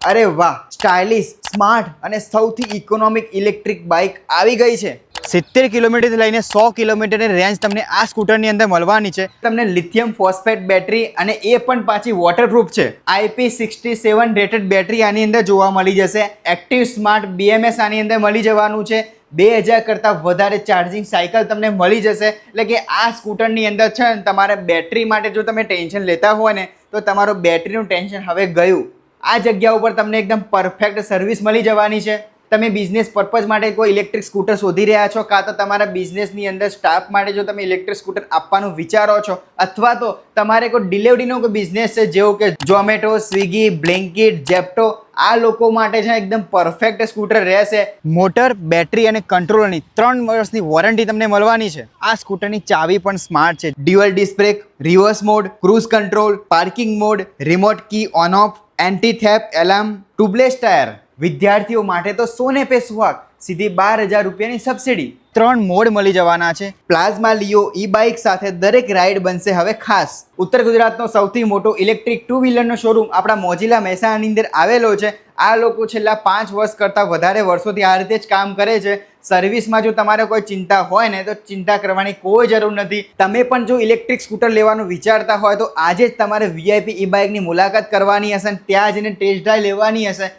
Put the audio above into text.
અરે વાહ, stylish, smart અને સૌથી ઇકોનોમિક ઇલેક્ટ્રિક બાઇક આવી ગઈ છે. 70 કિલોમીટરથી લઈને 100 કિલોમીટરની રેન્જ તમને આ સ્કૂટરની અંદર મળવાની છે. તમને લિથિયમ ફોસ્ફેટ બેટરી અને એ પણ પાછી વોટરપ્રૂફ છે. IP67 રેટેડ બેટરી આની અંદર જોવા મળી જશે. એક્ટિવ સ્માર્ટ BMS આની અંદર મળી જવાનું છે. 2000 કરતાં વધારે ચાર્જિંગ સાયકલ તમને મળી જશે. એટલે કે આ સ્કૂટરની અંદર છે ને તમારે બેટરી માટે જો તમે ટેન્શન લેતા હોય ને તો તમારું બેટરીનું ટેન્શન હવે ગયું. આ જગ્યા ઉપર તમને એકદમ પરફેક્ટ સર્વિસ મળી જવાની છે. તમે બિઝનેસ પર્પઝ માટે કોઈ ઇલેક્ટ્રિક સ્કૂટર શોધી રહ્યા છો, કાં તો તમારા બિઝનેસની અંદર સ્ટાફ માટે જો તમે ઇલેક્ટ્રિક સ્કૂટર આપવાનું વિચારો છો, અથવા તો તમારે કોઈ ડિલિવરીનો કોઈ બિઝનેસ છે જેવો કે ઝોમેટો, સ્વિગી, બ્લિંકિટ, જેપ્ટો, આ લોકો માટે છે એકદમ પરફેક્ટ સ્કૂટર રહેશે. મોટર, બેટરી અને કંટ્રોલરની 3 વર્ષની વોરંટી તમને મળવાની છે. આ સ્કૂટરની ચાવી પણ સ્માર્ટ છે. Dual disc brake, reverse mode, cruise control, parking mode, remote key on off, anti theft alarm, tubeless tyre. વિદ્યાર્થીઓ માટે તો સોને પે સુહાગ, સીધી 12,000 રૂપિયાની સબસિડી. 3 મોડ મળી જવાના છે. પ્લાઝમા લિયો ઈ બાઇક સાથે દરેક રાઇડ બનશે હવે ખાસ. ઉત્તર ગુજરાતનો સૌથી મોટો ઇલેક્ટ્રિક 2 વ્હીલરનો શોરૂમ આપણા મોજીલા મહેસાણાની અંદર આવેલો છે. આ લોકો છેલ્લા 5 વર્ષ કરતાં વધારે વર્ષોથી આ રીતે જ કામ કરે છે. સર્વિસમાં જો તમારે કોઈ ચિંતા હોય ને તો ચિંતા કરવાની કોઈ જરૂર નથી. તમે પણ જો ઇલેક્ટ્રિક સ્કૂટર લેવાનું વિચારતા હોય તો આજે જ તમારે VIP ઈ બાઇકની મુલાકાત કરવાની હશે, ત્યાં જઈને ટેસ્ટ ડ્રાઈવ લેવાની હશે.